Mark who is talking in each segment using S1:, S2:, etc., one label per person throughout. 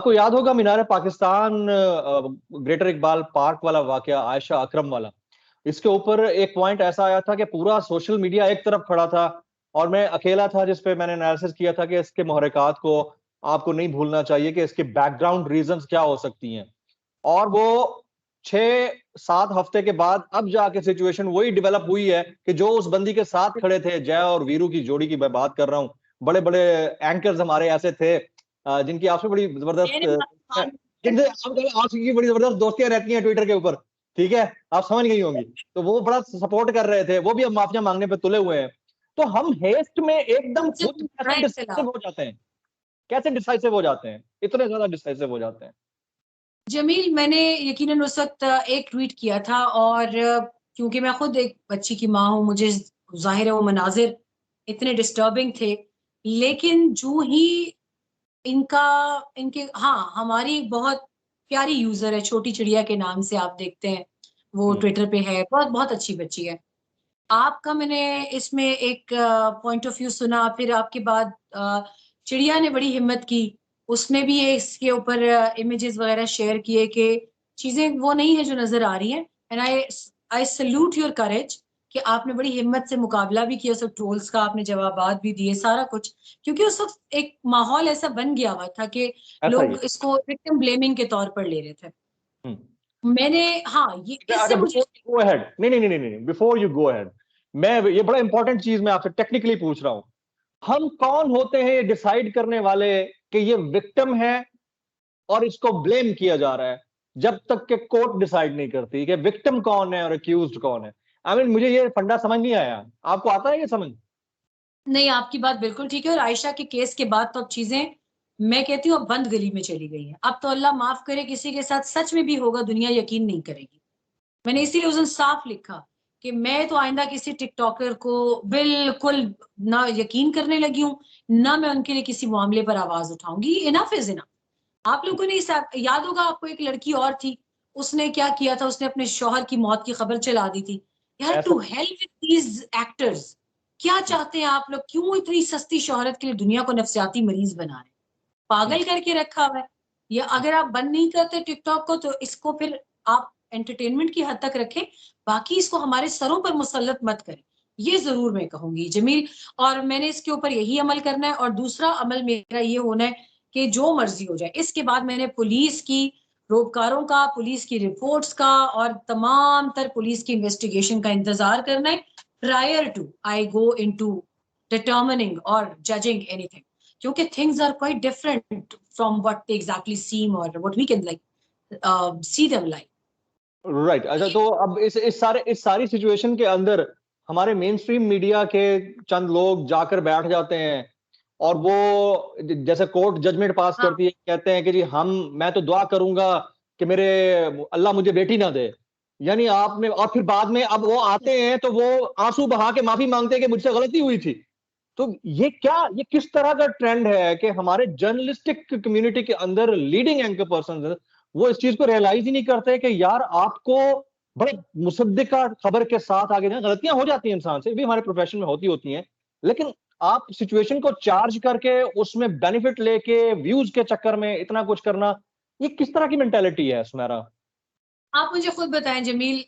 S1: आपको याद होगा मीनार पाकिस्तान ग्रेटर इकबाल पार्क वाला वाकया, आयशा अकरम वाला। इसके ऊपर एक पॉइंट ऐसा आया था कि पूरा सोशल मीडिया एक तरफ खड़ा था और मैं अकेला था जिसपे मैंने एनालिसिस किया था कि इसके मुहर्रिकात को आपको नहीं भूलना चाहिए कि इसके बैकग्राउंड रीजंस क्या हो सकती हैं। और वो 6-7 हफ्ते के बाद अब जाके सिचुएशन वही डेवलप हुई है कि जो उस बंदी के साथ खड़े थे, जय और वीरू की जोड़ी की मैं बात कर रहा हूं। बड़े बड़े एंकर्स हमारे ऐसे थे जिनकी आपसे बड़ी जबरदस्त जिनसे आपकी बड़ी जबरदस्त दोस्तियां रहती हैं ट्विटर के ऊपर। ठीक है, आप समझ गई होंगी। तो वो बड़ा सपोर्ट कर रहे थे, वो भी अब माफिया मांगने पे तुले हुए हैं। तो हम हेस्ट में एकदम खुद कैसे डिसाइसिव हो जाते हैं, कैसे डिसाइसिव हो जाते हैं, इतने ज्यादा डिसाइसिव हो जाते हैं।
S2: जमील, मैंने यकीनन उस वक्त एक ट्वीट किया था और क्योंकि मैं खुद एक बच्ची की माँ हूँ, मुझे जाहिर है वो मनाजिर इतने डिस्टर्बिंग थे। लेकिन जो ही इनका इनके हाँ, हमारी एक बहुत प्यारी यूजर है छोटी चिड़िया के नाम से, आप देखते हैं वो ट्विटर पे है, बहुत बहुत अच्छी बच्ची है। आपका मैंने इसमें एक पॉइंट ऑफ व्यू सुना, फिर आपके बाद चिड़िया ने बड़ी हिम्मत की, उसने भी इसके ऊपर इमेजेस वगैरह शेयर किए कि चीजें वो नहीं है जो नजर आ रही हैं। And I salute your courage कि आपने बड़ी हिम्मत से मुकाबला भी किया सब ट्रोल्स का, आपने जवाबात भी दिए, सारा कुछ। क्योंकि उस वक्त एक माहौल ऐसा बन गया हुआ था कि
S1: ऐसा ही
S2: लोग इसको विक्टिम ब्लेमिंग के तौर पर ले रहे थे।
S1: है।
S2: मैंने हाँ, ये
S1: अच्छा,
S2: इससे मुझे
S1: बिफोर गो अहेड, नहीं नहीं नहीं नहीं, बिफोर यू गो अहेड, मैं ये बड़ा इंपॉर्टेंट चीज मैं आपसे टेक्निकली पूछ रहा हूं। हम कौन होते हैं ये डिसाइड करने वाले कि ये विक्टिम है और इसको ब्लेम किया जा रहा है, जब तक कि कोर्ट डिसाइड नहीं करती कि विक्टिम कौन है और अक्यूज्ड कौन है। आई मीन मुझे ये फंडा समझ नहीं आया, आपको आता है ये समझ?
S2: नहीं, आपकी बात बिल्कुल ठीक है। और आयशा के केस के बाद तो अब चीजें, मैं कहती हूँ, अब बंद गली में चली गई हैं। अब तो अल्लाह माफ करे किसी के साथ सच में भी होगा, दुनिया यकीन नहीं करेगी। मैंने इसीलिए उस दिन साफ लिखा कि मैं तो आइंदा किसी टिकटॉकर को बिल्कुल ना यकीन करने लगी हूँ, ना मैं उनके लिए किसी मामले पर आवाज उठाऊंगी। Enough is enough. आप लोगों ने याद होगा आपको, एक लड़की और थी, उसने क्या किया था, उसने अपने शौहर की मौत की खबर चला दी थी। यार,
S1: ऐसा
S2: to help with these actors. क्या चाहते हैं आप लोग? क्यों इतनी सस्ती शोहरत के लिए दुनिया को नफसियाती मरीज बना रहे हैं? पागल करके रखा हुआ है। या अगर आप बंद नहीं करते टिकटॉक को, तो इसको फिर आप एंटरटेनमेंट की हद तक रखें, बाकी इसको हमारे सरों पर मुसल्लत मत करें। ये जरूर मैं कहूंगी जमील। और मैंने इसके ऊपर यही अमल करना है। और दूसरा अमल मेरा ये होना है कि जो मर्जी हो जाए, इसके बाद मैंने पुलिस की, रोबकारों का, पुलिस की रिपोर्ट्स का और तमाम तर पुलिस की इन्वेस्टिगेशन का इंतजार करना है prior to I go into determining और जजिंग एनीथिंग। क्योंकि things are quite different from what they exactly seem or what we can like see them like.
S1: Right. अच्छा, तो अब इस सारी सिचुएशन के अंदर हमारे मेन स्ट्रीम मीडिया के चंद लोग जाकर बैठ जाते हैं और वो जैसे कोर्ट जजमेंट पास
S2: हाँ,
S1: करती है, कहते हैं कि जी मैं तो दुआ करूंगा कि मेरे अल्लाह मुझे बेटी ना दे। यानी आपने, और फिर बाद में अब वो आते हैं तो वो आंसू बहा के माफी मांगते हैं कि मुझसे गलती हुई थी। तो ये किस तरह का ट्रेंड है कि हमारे जर्नलिस्टिक कम्युनिटी के अंदर लीडिंग एंकर पर्सन वो इस चीज को रियलाइज ही नहीं करते कि यार आपको बड़े मुसद्दिका खबर के साथ आगे जाना, गलतियां हो जाती हैं इंसान से भी, हमारे प्रोफेशन में होती हैं। लेकिन आप सिचुएशन को चार्ज करके उसमें बेनिफिट लेके व्यूज के चक्कर में इतना कुछ करना, ये किस तरह की मेंटेलिटी है सुमेरा?
S2: आप मुझे खुद बताएं जमील,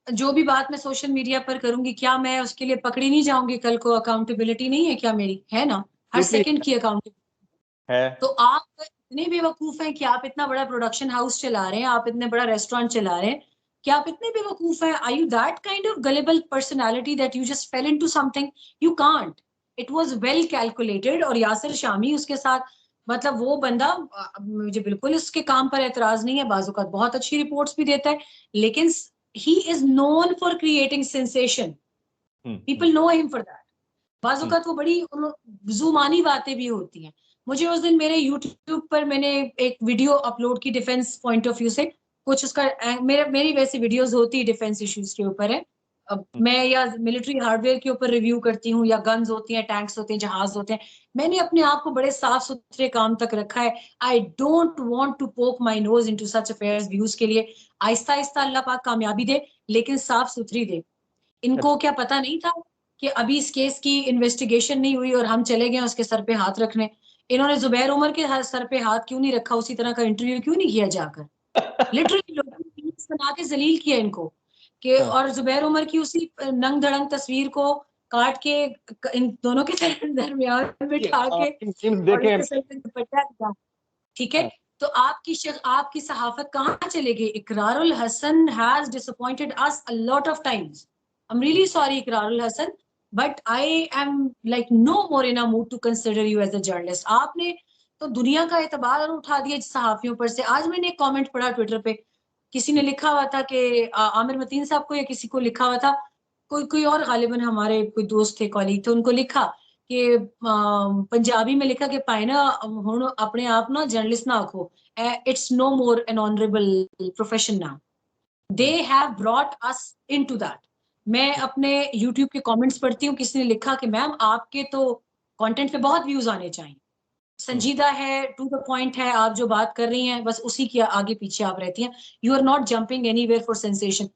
S2: जो भी बात मैं सोशल मीडिया पर करूंगी, क्या मैं उसके लिए पकड़ी नहीं जाऊंगी? कल को अकाउंटेबिलिटी नहीं है क्या मेरी? है ना, हर
S1: Absolutely
S2: सेकंड की अकाउंटेबिलिटी।
S1: है।
S2: तो आप इतने बेवकूफ हैं कि आप इतना बड़ा प्रोडक्शन हाउस चला रहे हैं, आप इतने बड़ा रेस्टोरेंट चला रहे हैं, क्या आप इतने बेवकूफ हैं? Are you that kind of gullible personality that you just fell into something? You can't. It was well calculated. और यासिर शामी उसके साथ, मतलब वो बंदा, मुझे बिल्कुल उसके काम पर एतराज नहीं है, बाज़-औक़ात बहुत अच्छी रिपोर्ट्स भी देता है, लेकिन he is known for creating sensation.
S1: Hmm.
S2: People know him for that. बाज़
S1: हम्म।
S2: औक़ात वो बड़ी ज़ुबानी बातें भी होती हैं। मुझे उस दिन मेरे यूट्यूब पर मैंने एक वीडियो अपलोड की डिफेंस पॉइंट ऑफ व्यू से, कुछ उसका मेरी वैसी वीडियोस होती है डिफेंस इश्यूज के ऊपर है। अब मैं या मिलिट्री हार्डवेयर के ऊपर रिव्यू करती हूँ, या गन्स होती हैं, टैंक्स होते हैं, जहाज होते हैं। मैंने अपने आप को बड़े साफ सुथरे काम तक रखा है। I don't want to poke my nose into such affairs. Views के लिए आहिस्ता आहिस्ता अल्लाह पाक कामयाबी दे, लेकिन साफ सुथरी दे। इनको क्या पता नहीं था कि अभी इस केस की इन्वेस्टिगेशन नहीं हुई और हम चले गए उसके सर पे हाथ रखने? इन्होंने जुबैर उमर के सर पे हाथ क्यों नहीं रखा, उसी तरह का इंटरव्यू क्यों नहीं किया जाकर? लिटरली लोगों ने रील्स बना के जलील किया इनको कि,
S1: हाँ,
S2: और जुबैर उमर की उसी नंग धड़ंग तस्वीर को काट के इन दोनों के दरमियान बिठा के
S1: इन मीम्स
S2: और
S1: देखे।
S2: उसके सर पे दुपट्टा दिया। ठीक है,
S1: हाँ,
S2: तो आपकी सहाफत कहाँ चलेगी? Iqrarul Hasan has disappointed us a lot of times. I am really sorry Iqrarul Hasan, but I am like no more in a mood to consider you as a journalist. आपने तो दुनिया का एतबार उठा दिया सहाफियों पर से। आज मैंने एक कमेंट पढ़ा ट्विटर पे, किसी ने लिखा हुआ था कि आमिर मतीन साहब को या किसी को लिखा हुआ था, कोई कोई और गालिबन हमारे कोई दोस्त थे, कॉलीग थे, उनको लिखा कि पंजाबी में लिखा कि पाए ना हुण अपने आप ना जर्नलिस्ट ना आखो, it's no more an honourable profession now, they have brought us into that. मैं अपने यूट्यूब के कमेंट्स पढ़ती हूँ, किसी ने लिखा कि मैम आपके तो कंटेंट पे बहुत व्यूज आने चाहिए, संजीदा है, टू द पॉइंट है, आप जो बात कर रही हैं बस उसी के आगे पीछे आप रहती हैं, you are not jumping anywhere for sensation.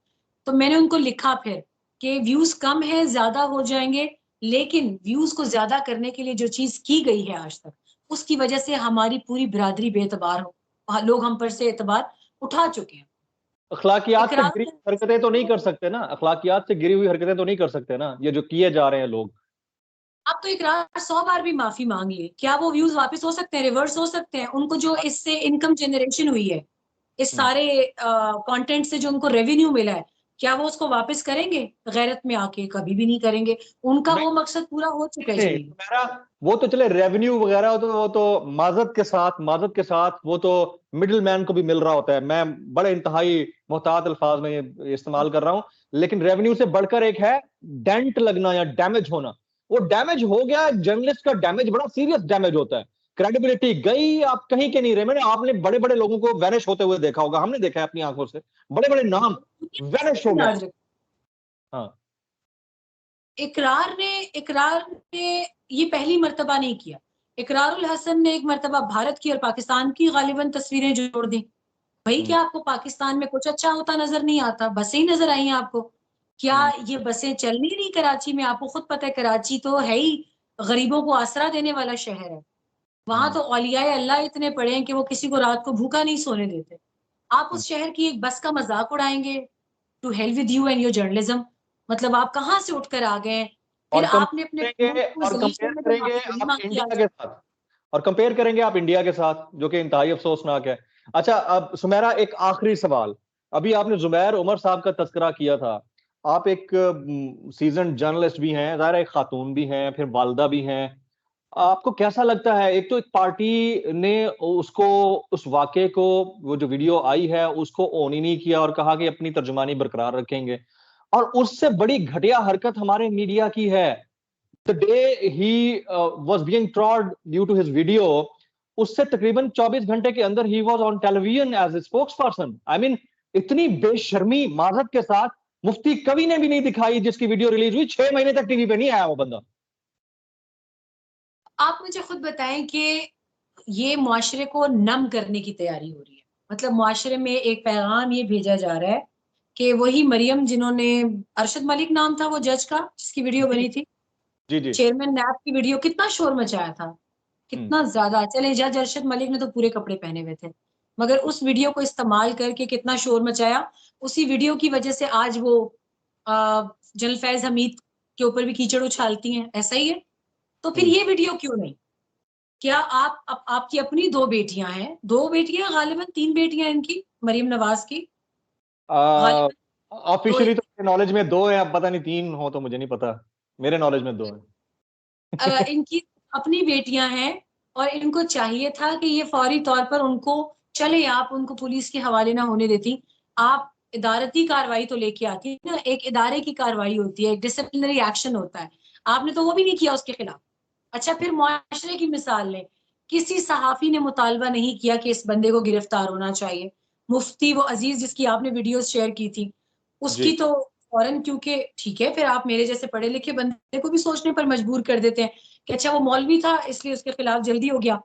S2: तो मैंने उनको लिखा फिर कि व्यूज कम है, ज्यादा हो जाएंगे, लेकिन व्यूज को ज्यादा करने के लिए जो चीज की गई है आज तक, उसकी वजह से हमारी पूरी बिरादरी बेतबार हो, लोग हम पर से एतबार उठा चुके हैं।
S1: अखलाकियात से
S2: इकरार
S1: गिरी हरकतें तो नहीं कर सकते ना, अखलाकियात से गिरी हुई हरकतें तो नहीं कर सकते ना, ये जो किए जा रहे हैं लोग।
S2: आप तो इकरार 100 बार भी माफी मांग लिए, क्या वो व्यूज वापस हो सकते हैं, रिवर्स हो सकते हैं? उनको जो इससे इनकम जनरेशन हुई है, इस
S1: हम्म।
S2: सारे कंटेंट से जो उनको रेवेन्यू मिला है, क्या वो उसको वापस करेंगे गैरत में आके? कभी भी नहीं करेंगे। उनका
S1: नहीं
S2: वो मकसद पूरा हो चुका है
S1: नहीं,
S2: जी।
S1: मेरा वो तो चले रेवेन्यू वगैरह, तो वो तो माजत के साथ वो तो मिडिल मैन को भी मिल रहा होता है। मैं बड़े इंतहाई मोहतात अल्फाज में ये इस्तेमाल कर रहा हूं, लेकिन रेवेन्यू से बढ़कर एक है डेंट लगना या डैमेज होना। वो डैमेज हो गया, जर्नलिस्ट का डैमेज बड़ा सीरियस डैमेज होता है, क्रेडिबिलिटी गई, आप कहीं के नहीं रहे। मैंने आपने बड़े बड़े लोगों को वैनिश होते हुए देखा होगा, हमने देखा है अपनी आंखों से, बड़े बड़े नाम वैनिश हो गए। हाँ।
S2: इकरार ने ये पहली मर्तबा नहीं किया। इकरारुल हसन ने एक मर्तबा भारत की और पाकिस्तान की गालिबन तस्वीरें जोड़ दी। भाई
S1: हम्म।
S2: क्या आपको पाकिस्तान में कुछ अच्छा होता नजर नहीं आता? बसें ही नजर आई हैं आपको? क्या
S1: हम्म।
S2: ये बसें चल नहीं रही कराची में? आपको खुद पता है कराची तो है ही गरीबों को आसरा देने वाला शहर है। वहां
S1: हम्म।
S2: तो औलियाए अल्लाह इतने पड़े हैं कि वो किसी को रात को भूखा नहीं सोने देते। आप
S1: हम्म।
S2: उस शहर की एक बस का मजाक उड़ाएंगे? To hell with you and your journalism. मतलब आप कहाँ से उठकर आ गए हैं? फिर
S1: और
S2: आपने अपने मुल्क को जलील
S1: कंपेयर
S2: करने पे
S1: करेंगे
S2: माफी नहीं
S1: आप
S2: मांगी
S1: इंडिया
S2: आज
S1: के
S2: तक।
S1: साथ, और कंपेयर करेंगे आप इंडिया के साथ, जो कि इंतहाई अफसोसनाक है। अच्छा, अब सुमेरा एक आखिरी सवाल। अभी आपने जुबैर उमर साहब का तस्करा किया था। आप एक सीजन जर्नलिस्ट भी हैं, ज़ाहिर है एक खातून भी हैं, फिर वालदा भी हैं। आपको कैसा लगता है, एक तो एक पार्टी ने उसको, उस वाक़े को, वो जो वीडियो आई है उसको ऑन ही नहीं किया और कहा कि अपनी तर्जुमानी बरकरार रखेंगे, और उससे बड़ी घटिया हरकत हमारे मीडिया की है। The day he was being trolled due to his video, उससे तकरीबन 24 घंटे के अंदर ही वाज ऑन television as a spokesperson. I mean, इतनी बेशर्मी माजरत के साथ मुफ्ती कवि ने भी नहीं दिखाई, जिसकी वीडियो रिलीज हुई 6 महीने तक टीवी पे नहीं आया वो बंदा।
S2: आप मुझे खुद बताएं कि ये मुआशरे को नम करने की तैयारी हो रही है। मतलब मुआशरे में एक पैगाम ये भेजा जा रहा है कि वही मरियम जिन्होंने, अरशद मलिक नाम था वो जज का जिसकी वीडियो
S1: जी
S2: बनी थी,
S1: जी जी।
S2: चेयरमैन नैब की वीडियो, कितना शोर मचाया था,
S1: हम्म।
S2: कितना ज्यादा। चले जज अरशद मलिक ने तो पूरे कपड़े पहने हुए थे, मगर उस वीडियो को इस्तेमाल करके कितना शोर मचाया। उसी वीडियो की वजह से आज वो जनरल फैज हमीद के ऊपर भी कीचड़ उछालती हैं, ऐसा ही है। तो फिर
S1: हम्म।
S2: ये वीडियो क्यों नहीं? क्या आपकी अपनी दो बेटियां हैं, दो बेटियां, गालिबन तीन बेटियां इनकी, मरीम नवाज की गालिबन दो।
S1: ऑफिशियली तो मेरे नॉलेज में दो है, अब पता नहीं तीन हो तो मुझे नहीं पता। मेरे नॉलेज में दो है।
S2: इनकी अपनी बेटियां हैं, और इनको चाहिए था कि ये फौरी तौर पर उनको, चले आप उनको पुलिस के हवाले ना होने देती, आप इदारती कार्रवाई तो लेके आती ना, एक इदारे की कार्रवाई होती है, एक डिसिप्लिनरी एक्शन होता है। आपने तो वो भी नहीं किया उसके खिलाफ। अच्छा, फिर मुआशरे की मिसाल लें, किसी सहाफी ने मुतालबा नहीं किया कि इस बंदे को गिरफ्तार होना चाहिए। मुफ्ती वो अजीज जिसकी आपने वीडियोस शेयर की थी,
S1: जी।
S2: उसकी तो फौरन, क्योंकि ठीक है, फिर आप मेरे जैसे पढ़े लिखे बंदे को भी सोचने पर मजबूर कर देते हैं कि अच्छा वो मौलवी था इसलिए उसके खिलाफ जल्दी हो गया।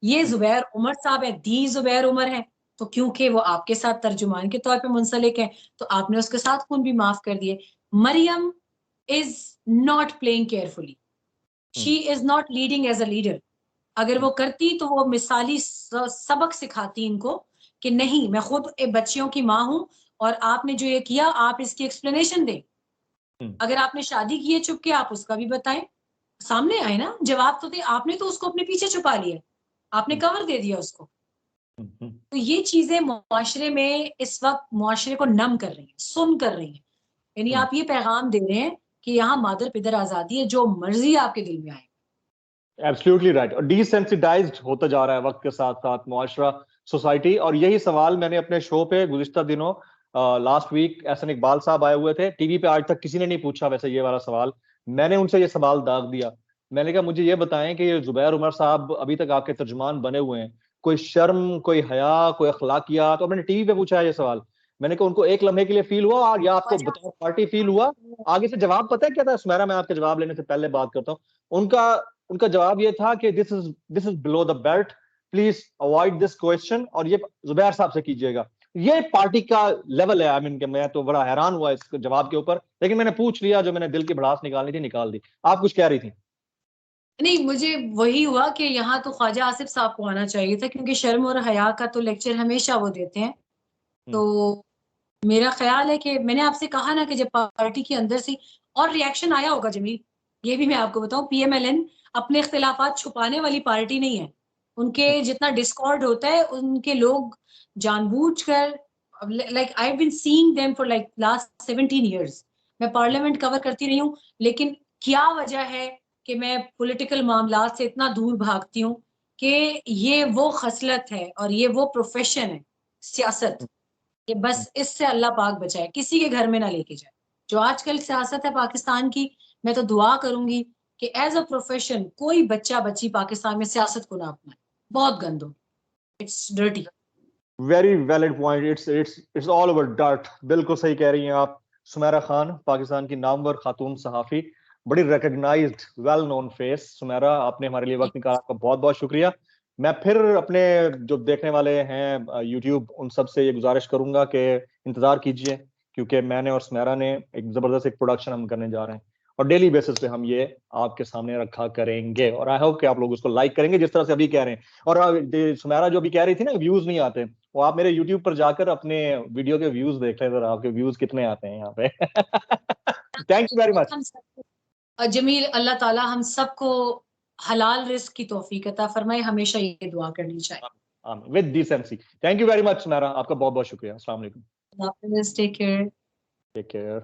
S2: ये जुबैर उमर साहब है, दी जुबैर उमर है, तो क्योंकि वो आपके साथ तर्जुमान के तौर पे मुंसलिक है, तो आपने उसके साथ खून भी माफ कर दिए। Maryam is not playing carefully,
S1: hmm.
S2: She is not leading as a leader. अगर वो करती तो वो मिसाली सबक सिखाती इनको कि नहीं, मैं खुद बच्चियों की माँ हूँ और आपने जो ये किया आप इसकी एक्सप्लेनेशन दें। अगर आपने शादी की है छुप के, आप उसका भी बताएं, सामने आए ना, जवाब तो दे। आपने तो उसको अपने पीछे छुपा लिया, आपने कवर दे दिया उसको। तो ये चीजें मुआशरे में इस वक्त मुआशरे को नम कर रही हैं, सुन कर रही हैं। यानी आप ये पैगाम दे रहे हैं कि यहाँ मादर पिदर आजादी है, जो मर्जी आपके दिल में आए।
S1: Absolutely right. और डिसेंसिटाइज्ड होता जा रहा है वक्त के साथ साथ मुआशरा, सोसाइटी। और यही सवाल मैंने अपने शो पे गुज़िश्ता दिनों लास्ट वीक एहसन इकबाल साहब आए हुए थे टीवी पे, आज तक किसी ने नहीं पूछा वैसे ये वाला सवाल। मैंने उनसे ये सवाल दाग दिया, मैंने कहा मुझे ये बताएं कि ये जुबैर उमर साहब अभी तक आपके तर्जुमान बने हुए हैं, कोई शर्म, कोई हया, कोई अखलाकियात? और मैंने टीवी पे पूछा है ये सवाल। मैंने कहा उनको एक लम्हे के लिए फील हुआ और या आपको बतौर पार्टी फील हुआ? आगे से जवाब पता है क्या था सुमेरा? मैं आपके जवाब लेने से पहले बात करता हूँ। उनका उनका जवाब ये था कि this is below the belt, please avoid this question, और ये जुबैर साहब से कीजिएगा। ये पार्टी का लेवल है। आई मीन मैं तो बड़ा हैरान हुआ इस जवाब के ऊपर, लेकिन मैंने पूछ लिया, जो मैंने दिल की भड़ास निकालनी थी निकाल दी। आप कुछ कह रही थी?
S2: नहीं, मुझे वही हुआ कि यहाँ तो ख्वाजा आसिफ साहब को आना चाहिए था, क्योंकि शर्म और हया का तो लेक्चर हमेशा वो देते हैं। तो मेरा ख्याल है कि मैंने आपसे कहा ना कि जब पार्टी के अंदर से और रिएक्शन आया होगा जमील, ये भी मैं आपको बताऊं, पीएमएलएन अपने इख्तिलाफात छुपाने वाली पार्टी नहीं है। उनके जितना डिस्कॉर्ड होता है, उनके लोग जानबूझकर, like I have been seeing them for like last 17 years. मैं पार्लियामेंट कवर करती रही हूँ, लेकिन क्या वजह है कि मैं पॉलिटिकल मामलात से इतना दूर भागती हूँ कि ये वो खसलत है और ये वो प्रोफेशन है, सियासत, कि बस इससे अल्लाह पाक बचाए, किसी के घर में ना लेके जाए। जो आजकल सियासत है पाकिस्तान की, मैं तो दुआ करूंगी कि एज अ प्रोफेशन कोई बच्चा बच्ची पाकिस्तान में सियासत को ना अपनाए। बहुत गंदो, it's dirty.
S1: Very valid point. It's all over dirt. बिल्कुल सही कह रही हैं आप। सुमेरा खान, पाकिस्तान की नामवर खातून सहाफी, बड़ी recognised well known face. Sumera, आपने हमारे लिए वक्त निकाला, आपका बहुत बहुत शुक्रिया। मैं फिर अपने जो देखने वाले हैं यूट्यूब, उन सब से ये गुजारिश करूंगा कि इंतजार कीजिए, क्योंकि मैंने और सुमेरा ने एक जबरदस्त एक प्रोडक्शन हम करने जा रहे हैं, और डेली बेसिस पे हम ये आपके सामने रखा करेंगे। और आई होप कि आप लोग उसको लाइक करेंगे जिस तरह से अभी कह रहे हैं। और सुमेरा जो अभी कह रही थी ना व्यूज नहीं आते, वो आप मेरे यूट्यूब पर जाकर अपने वीडियो के व्यूज देख लें जरा, आपके व्यूज कितने आते हैं यहाँ पे। Thank you very much.
S2: हम और जमील, अल्लाह ताला हम सबको हलाल रिस्क की तौफीक अता फरमाए, हमेशा ये दुआ करनी चाहिए।
S1: With decency. Thank you very much Sumera, आपका बहुत बहुत शुक्रिया। अस्सलाम वालेकुम।
S2: Take care.
S1: Take care.